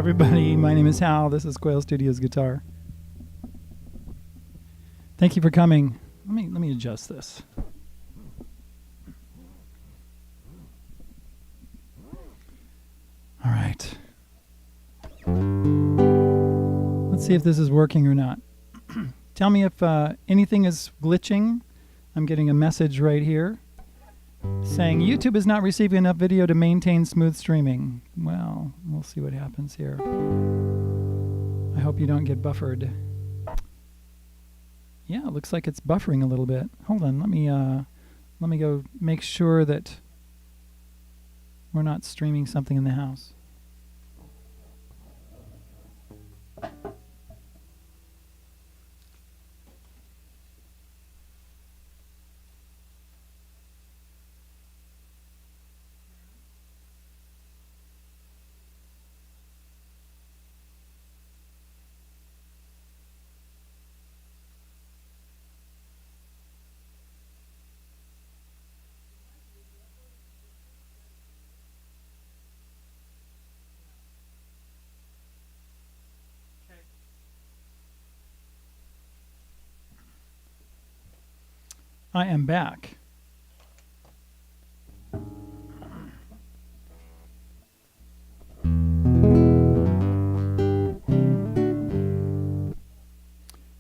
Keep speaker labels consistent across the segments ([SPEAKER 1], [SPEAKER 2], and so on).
[SPEAKER 1] everybody. My name is Hal. This is Quail Studios Guitar. Thank you for coming. Let me adjust this. All right. Let's see if this is working or not. Tell me if anything is glitching. I'm getting a message right here saying YouTube is not receiving enough video to maintain smooth streaming. Well, we'll see what happens here. I hope you don't get buffered. Yeah, it looks like it's buffering a little bit. Hold on, let me go make sure that we're not streaming something in the house. I am back.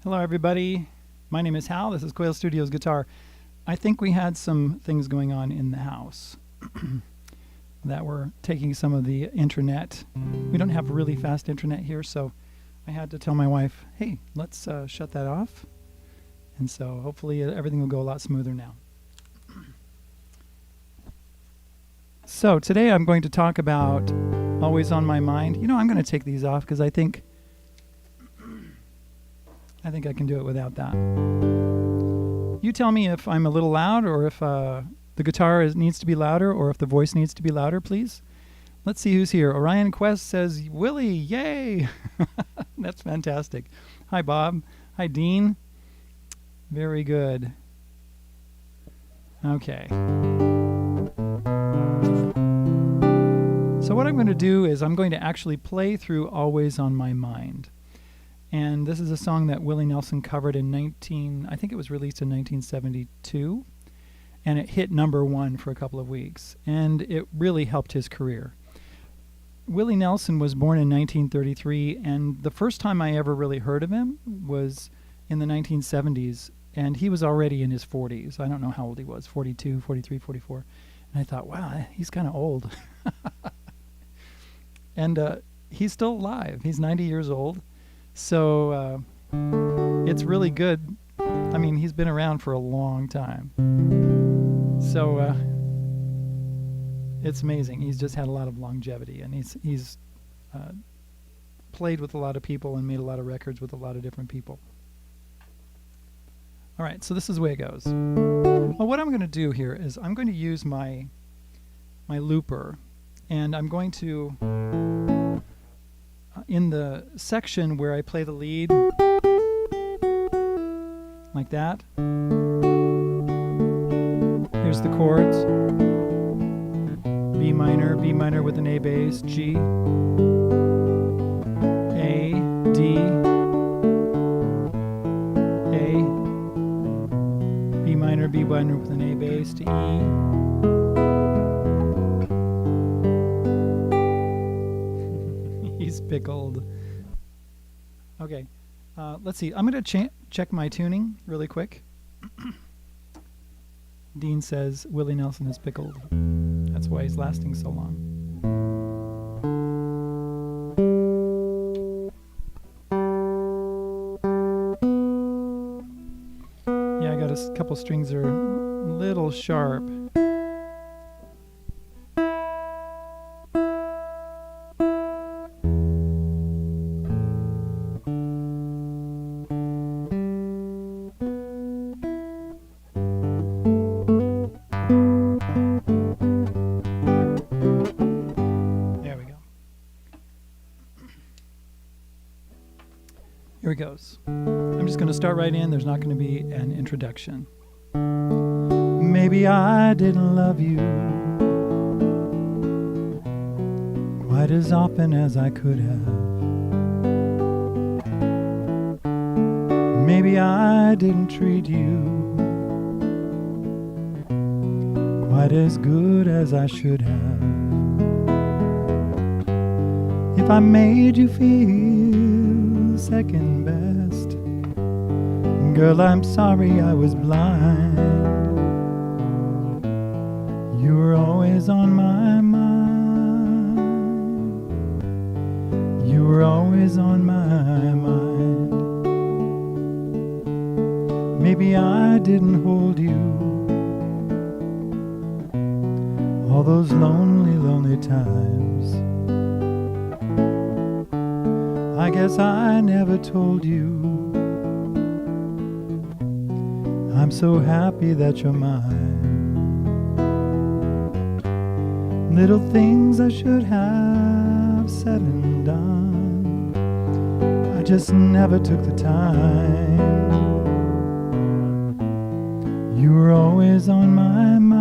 [SPEAKER 1] Hello everybody, my name is Hal, this is Quail Studios Guitar. I think we had some things going on in the house that were taking some of the internet. We don't have really fast internet here, so I had to tell my wife, hey, let's shut that off. And so hopefully everything will go a lot smoother now. So today I'm going to talk about Always on My Mind. You know, I'm going to take these off because I think I can do it without that. You tell me if I'm a little loud or if the guitar needs to be louder or if the voice needs to be louder, please. Let's see who's here. Orion Quest says, Willie, yay! That's fantastic. Hi, Bob. Hi, Dean. Very good. Okay. So what I'm going to do is I'm going to actually play through Always on My Mind. And this is a song that Willie Nelson covered in I think it was released in 1972. And it hit #1 for a couple of weeks. And it really helped his career. Willie Nelson was born in 1933, and the first time I ever really heard of him was in the 1970s. And he was already in his 40s. I don't know how old he was, 42, 43, 44. And I thought, wow, he's kind of old. And he's still alive. He's 90 years old. So it's really good. I mean, he's been around for a long time. So it's amazing. He's just had a lot of longevity. And he's played with a lot of people and made a lot of records with a lot of different people. All right, so this is the way it goes. Well, what I'm going to do here is I'm going to use my looper, and I'm going to, in the section where I play the lead, like that, here's the chords, B minor with an A bass, G, A, D, B minor with an A bass to E. He's pickled. Okay, let's see. I'm going to check my tuning really quick. Dean says Willie Nelson is pickled. That's why he's lasting so long. A couple strings are a little sharp. There we go. Here it goes. I'm just going to start right in. There's not going to be an introduction. Maybe I didn't love you quite as often as I could have. Maybe I didn't treat you quite as good as I should have. If I made you feel second best, girl, I'm sorry I was blind. You were always on my mind. You were always on my mind. Maybe I didn't hold you all those lonely, lonely times. I guess I never told you I'm so happy that you're mine. Little things I should have said and done, I just never took the time. You were always on my mind.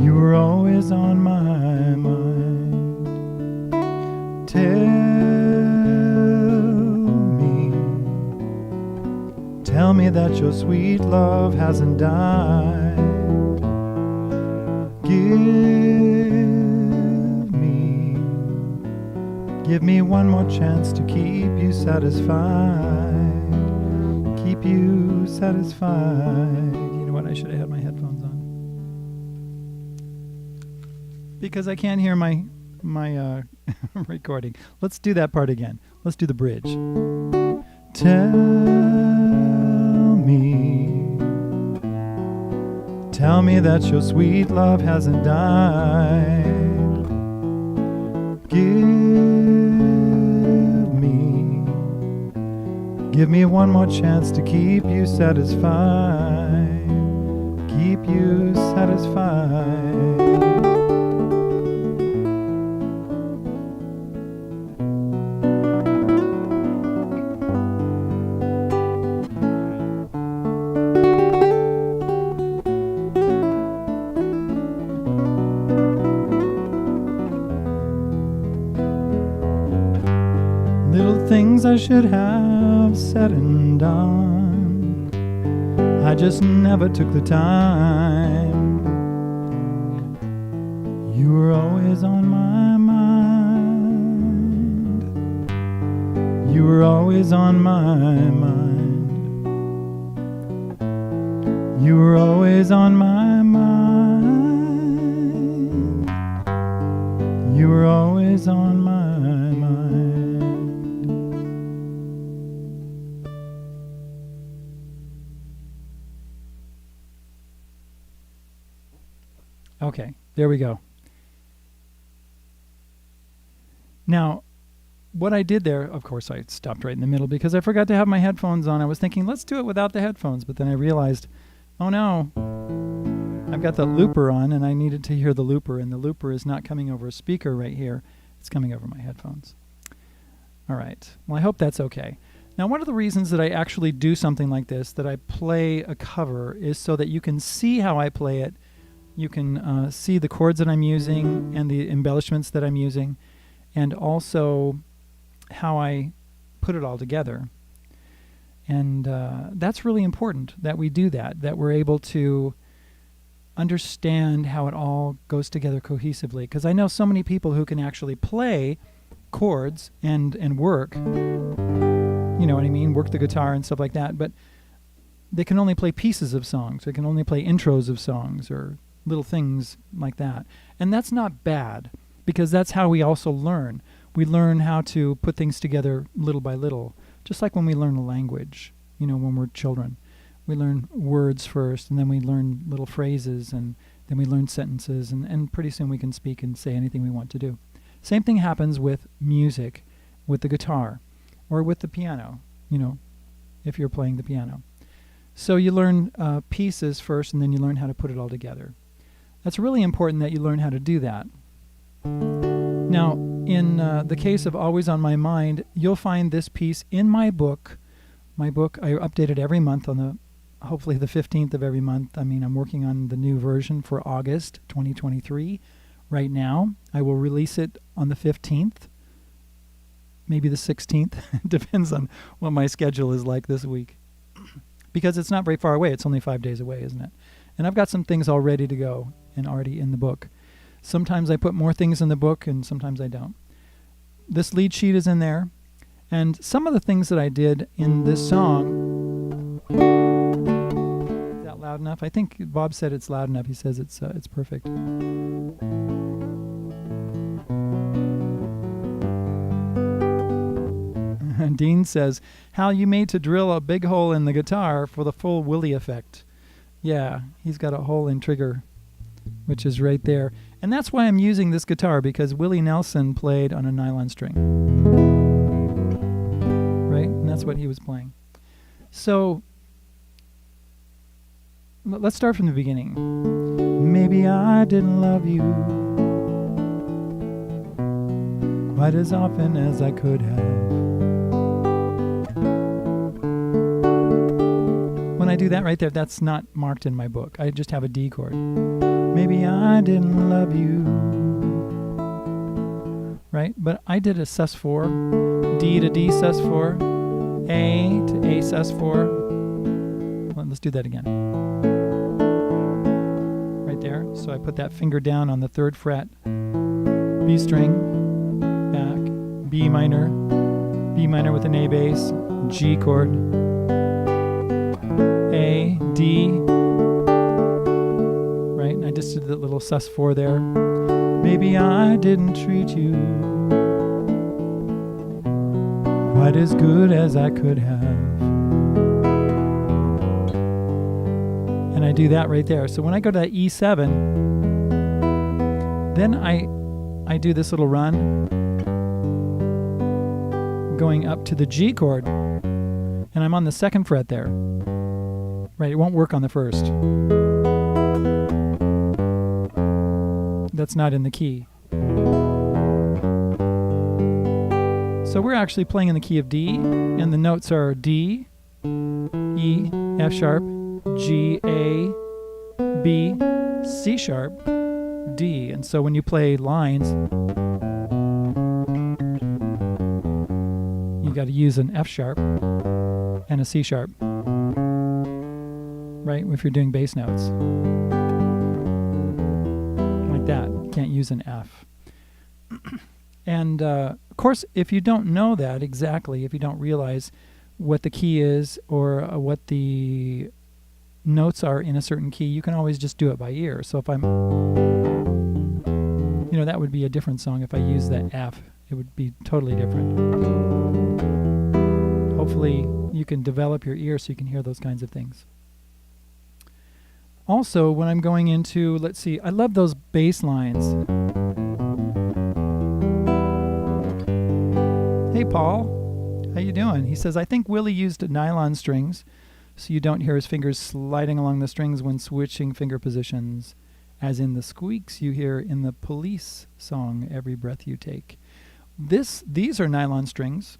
[SPEAKER 1] You were always on my mind. Tell me that your sweet love hasn't died. Give me one more chance to keep you satisfied. Keep you satisfied. You know what? I should have had my headphones on, because I can't hear my recording. Let's do that part again. Let's do the bridge. Tell me that your sweet love hasn't died. Give me one more chance to keep you satisfied. Keep you satisfied. Things I should have said and done, I just never took the time. You were always on my mind. You were always on my mind. You were always on my mind. You were always on my mind. Okay, there we go. Now, what I did there, of course, I stopped right in the middle because I forgot to have my headphones on. I was thinking, let's do it without the headphones, but then I realized, oh no, I've got the looper on and I needed to hear the looper, and the looper is not coming over a speaker right here. It's coming over my headphones. All right, well, I hope that's okay. Now, one of the reasons that I actually do something like this, that I play a cover, is so that you can see how I play it. You can see the chords that I'm using and the embellishments that I'm using, and also how I put it all together. And that's really important that we do that, that we're able to understand how it all goes together cohesively. Because I know so many people who can actually play chords and work, you know what I mean, work the guitar and stuff like that, but they can only play pieces of songs. They can only play intros of songs or little things like that. And that's not bad, because that's how we also learn. We learn how to put things together little by little, just like when we learn a language, you know, when we're children. We learn words first, and then we learn little phrases, and then we learn sentences, and pretty soon we can speak and say anything we want to do. Same thing happens with music, with the guitar, or with the piano, you know, if you're playing the piano. So you learn pieces first, and then you learn how to put it all together. That's really important that you learn how to do that. Now, in the case of Always on My Mind, you'll find this piece in my book. My book, I update it every month on hopefully the 15th of every month. I mean, I'm working on the new version for August 2023 right now. I will release it on the 15th maybe the 16th. Depends on what my schedule is like this week. Because it's not very far away. It's only 5 days away, isn't it? And I've got some things all ready to go and already in the book. Sometimes I put more things in the book and sometimes I don't. This lead sheet is in there. And some of the things that I did in this song, is that loud enough? I think Bob said it's loud enough. He says it's perfect. And Dean says, Hal, you made to drill a big hole in the guitar for the full Willie effect. Yeah, he's got a hole in trigger, which is right there. And that's why I'm using this guitar, because Willie Nelson played on a nylon string. Right? And that's what he was playing. So, let's start from the beginning. Maybe I didn't love you quite as often as I could have. When I do that right there, that's not marked in my book. I just have a D chord. Maybe I didn't love you. Right? But I did a sus4, D to D sus4, A to A sus4. Well, let's do that again. Right there. So I put that finger down on the 3rd fret, B string, back, B minor with an A bass, G chord, A, D, right? And I just did the little sus4 there. Maybe I didn't treat you quite as good as I could have. And I do that right there. So when I go to that E7, then I do this little run going up to the G chord, and I'm on the 2nd fret there. Right, it won't work on the 1st. That's not in the key. So we're actually playing in the key of D, and the notes are D, E, F sharp, G, A, B, C sharp, D. And so when you play lines, you got to use an F sharp and a C sharp. Right, if you're doing bass notes. Like that. You can't use an F. And, of course, if you don't know that exactly, if you don't realize what the key is or what the notes are in a certain key, you can always just do it by ear. So if I'm, that would be a different song. If I use the F, it would be totally different. Hopefully, you can develop your ear so you can hear those kinds of things. Also, when I'm going into, let's see, I love those bass lines. Hey, Paul, how you doing? He says, I think Willie used nylon strings so you don't hear his fingers sliding along the strings when switching finger positions, as in the squeaks you hear in the Police song, Every Breath You Take. These are nylon strings.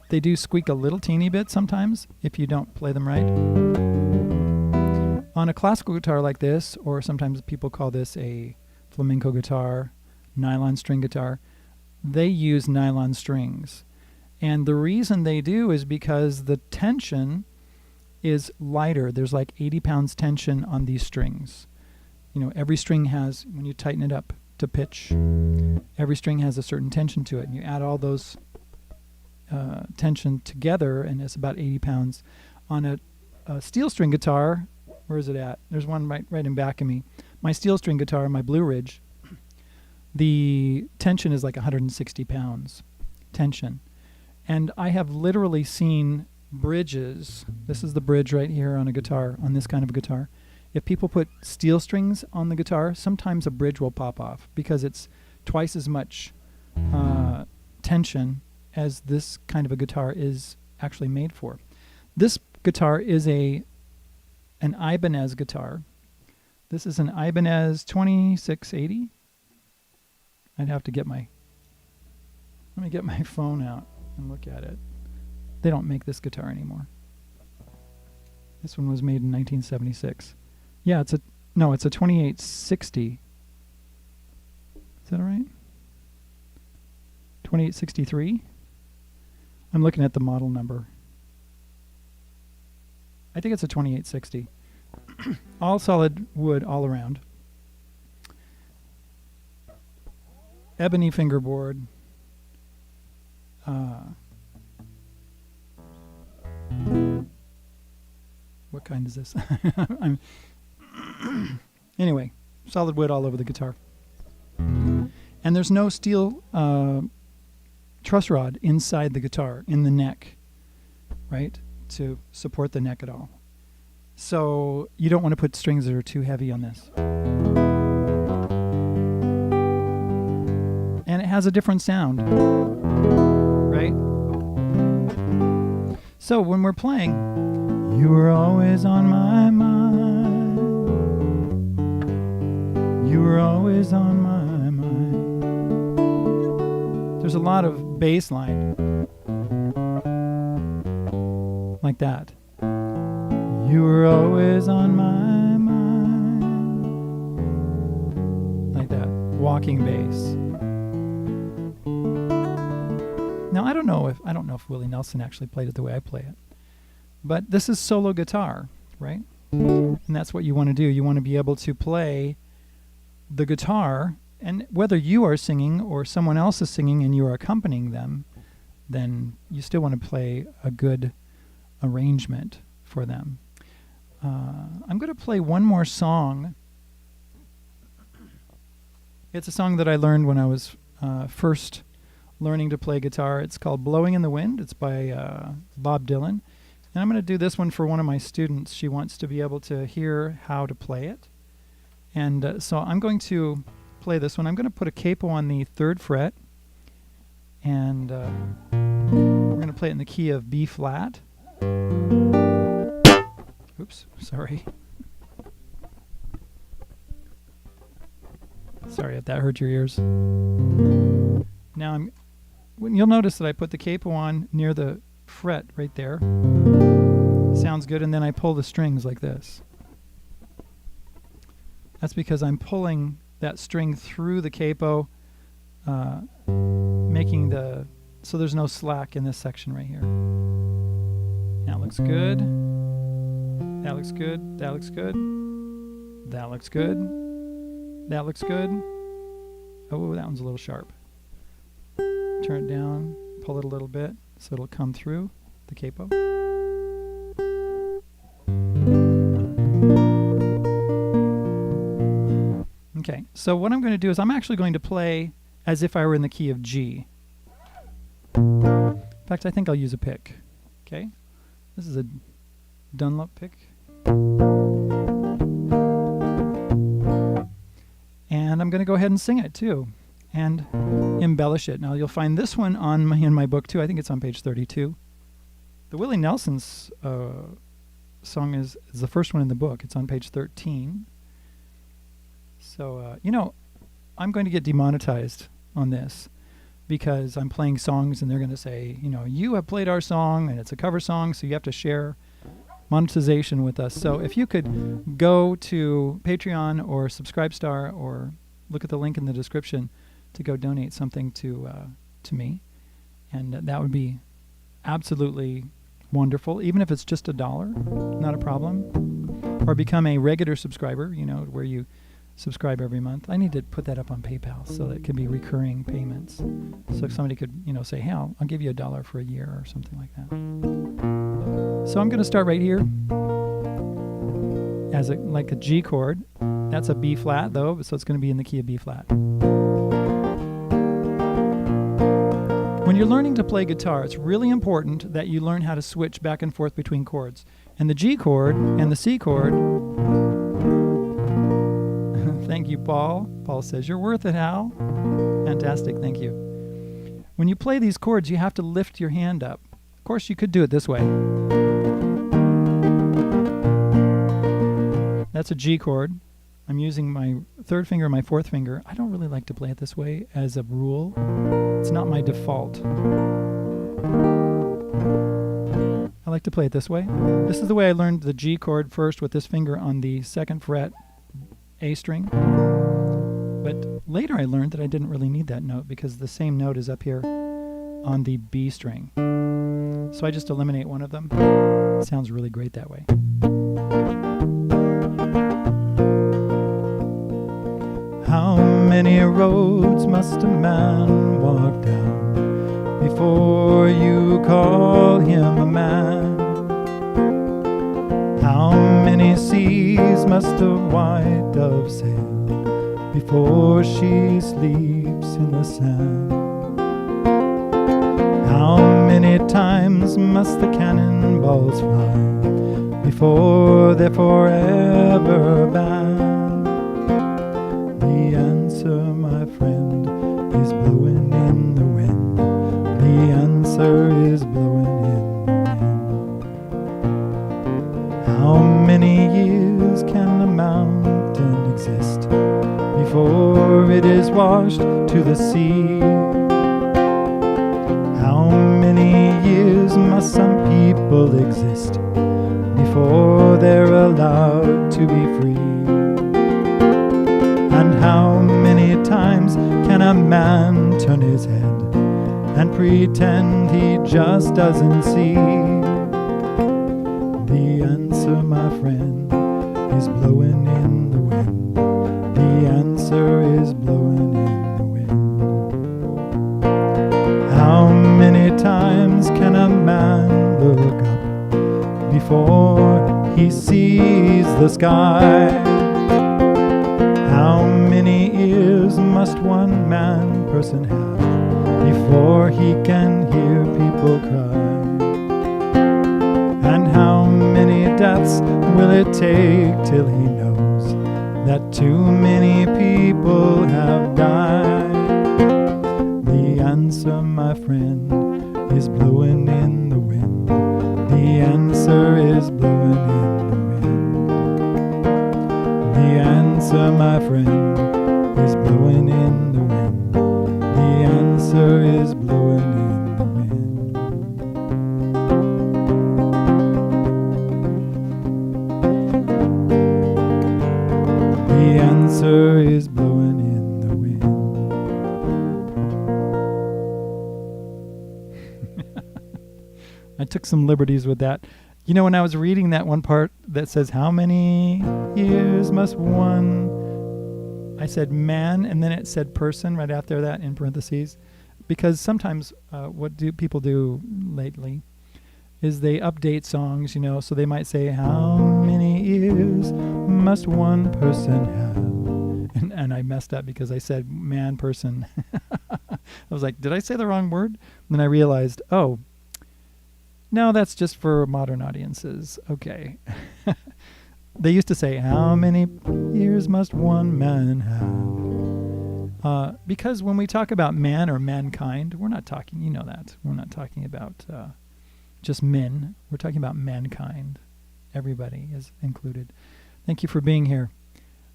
[SPEAKER 1] They do squeak a little teeny bit sometimes if you don't play them right. On a classical guitar like this, or sometimes people call this a flamenco guitar, nylon string guitar, they use nylon strings. And the reason they do is because the tension is lighter. There's like 80 pounds tension on these strings. Every string has, when you tighten it up to pitch, every string has a certain tension to it. And you add all those tension together, and it's about 80 pounds. On a steel string guitar, where is it at? There's one right in back of me. My steel string guitar, my Blue Ridge, the tension is like 160 pounds tension. And I have literally seen bridges. This is the bridge right here on a guitar, on this kind of a guitar. If people put steel strings on the guitar, sometimes a bridge will pop off because it's twice as much tension as this kind of a guitar is actually made for. This guitar is an Ibanez guitar. This is an Ibanez 2680. I'd have to let me get my phone out and look at it. They don't make this guitar anymore. This one was made in 1976. Yeah, it's a 2860. Is that all right? 2863. I'm looking at the model number. I think it's a 2860. All solid wood all around. Ebony fingerboard. What kind is this? Anyway, solid wood all over the guitar. And there's no steel truss rod inside the guitar, in the neck, right, to support the neck at all. So you don't want to put strings that are too heavy on this. And it has a different sound, right? So when we're playing, you were always on my mind. You were always on my mind. There's a lot of bass line like that. You were always on my mind. Like that. Walking bass. Now I don't know if Willie Nelson actually played it the way I play it. But this is solo guitar, right? And that's what you want to do. You want to be able to play the guitar, and whether you are singing or someone else is singing and you are accompanying them, then you still want to play a good arrangement for them. I'm going to play one more song. It's a song that I learned when I was first learning to play guitar. It's called Blowing in the Wind. It's by Bob Dylan. And I'm going to do this one for one of my students. She wants to be able to hear how to play it. And so I'm going to play this one. I'm going to put a capo on the 3rd fret. And we're going to play it in the key of B flat. Oops, sorry. Sorry if that hurt your ears. Now you'll notice that I put the capo on near the fret right there. Sounds good, and then I pull the strings like this. That's because I'm pulling that string through the capo, making so there's no slack in this section right here. Now it looks good. That looks good. That looks good. That looks good. That looks good. Oh, that one's a little sharp. Turn it down, pull it a little bit so it'll come through the capo. Okay, so what I'm going to do is I'm actually going to play as if I were in the key of G. In fact, I think I'll use a pick. Okay, this is a Dunlop pick. And I'm going to go ahead and sing it too and embellish it. Now you'll find this one in my book too. I think it's on page 32. The Willie Nelson's song is the first one in the book. It's on page 13. So, I'm going to get demonetized on this because I'm playing songs and they're going to say, you have played our song and it's a cover song, so you have to share monetization with us. So if you could go to Patreon or Subscribestar or look at the link in the description to go donate something to me, and that would be absolutely wonderful, even if it's just $1, not a problem. Or become a regular subscriber, where you subscribe every month. I need to put that up on PayPal so that it can be recurring payments. So if somebody could, say, hey, I'll give you $1 for a year or something like that. So I'm going to start right here as like a G chord. That's a B flat though, so it's going to be in the key of B flat. When you're learning to play guitar, it's really important that you learn how to switch back and forth between chords. And the G chord and the C chord. Thank you, Paul. Paul says, you're worth it, Hal. Fantastic, thank you. When you play these chords, you have to lift your hand up. Of course, you could do it this way. That's a G chord. I'm using my 3rd finger and my 4th finger. I don't really like to play it this way as a rule. It's not my default. I like to play it this way. This is the way I learned the G chord first, with this finger on the 2nd fret A string. But later I learned that I didn't really need that note because the same note is up here on the B string. So I just eliminate one of them. It sounds really great that way. How many roads must a man walk down before you call him a man? How many seas must a white dove sail before she sleeps in the sand? How many times must the cannonballs fly before they're forever banned? The answer, my friend, is blowing in the wind. The answer is blowing in the wind. How many years can a mountain exist before it is washed to the sea? How many years must some people exist before they're allowed to be free? And how many times can a man turn his head and pretend he just doesn't see? The answer, my friend, is blowing in the wind. The answer is blowing in the wind. How many times can a man look up before he sees the sky? How many ears must one man person have before he can hear people cry? And how many deaths will it take till he knows that too many people have died? The answer, my friend, is blowing in the wind. The answer is blowing in the wind. The answer, my friend, is blowing in the wind. The answer is blowing in the wind. The answer is blowing in the wind. I took some liberties with that. You know, when I was reading that one part that says, how many years must one, I said man, and then it said person right after that in parentheses. Because sometimes what do people do lately is they update songs, you know, so they might say, how many years must one person have? And I messed up because I said man, person. I was like, did I say the wrong word? And then I realized, oh, no, that's just for modern audiences. Okay. They used to say, how many years must one man have? Because when we talk about man or mankind, we're not talking, you know that. We're not talking about just men. We're talking about mankind. Everybody is included. Thank you for being here.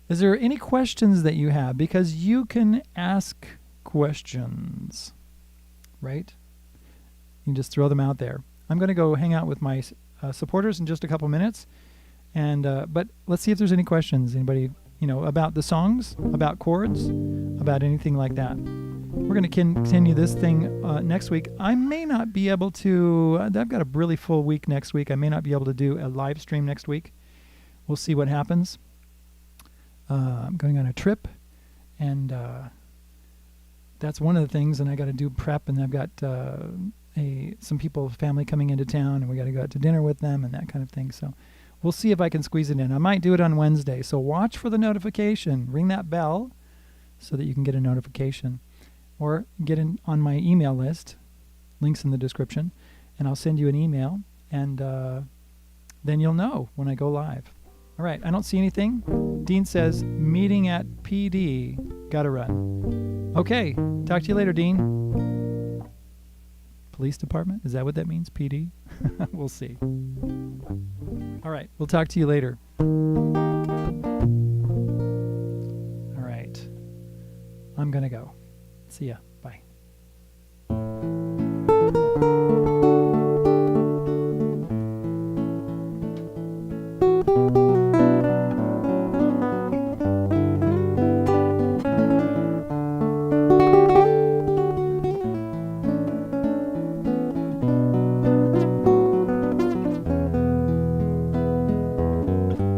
[SPEAKER 1] Is there any questions that you have? Because you can ask questions, right? You can just throw them out there. I'm going to go hang out with my supporters in just a couple minutes, and but let's see if there's any questions. Anybody, you know, about the songs, about chords, about anything like that. We're going to continue this thing next week. I may not be able to. I've got a really full week next week. I may not be able to do a live stream next week. We'll see what happens. I'm going on a trip, and that's one of the things. And I got to do prep, and I've got some people, family coming into town, and we got to go out to dinner with them and that kind of thing. So we'll see if I can squeeze it in. I might do it on Wednesday. So watch for the notification. Ring that bell so that you can get a notification. Or get in on my email list. Links in the description. And I'll send you an email. And then you'll know when I go live. All right. I don't see anything. Dean says, meeting at PD. Gotta run. Okay. Talk to you later, Dean. Police department? Is that what that means? PD? We'll see. All right. We'll talk to you later. All right. I'm going to go. See ya.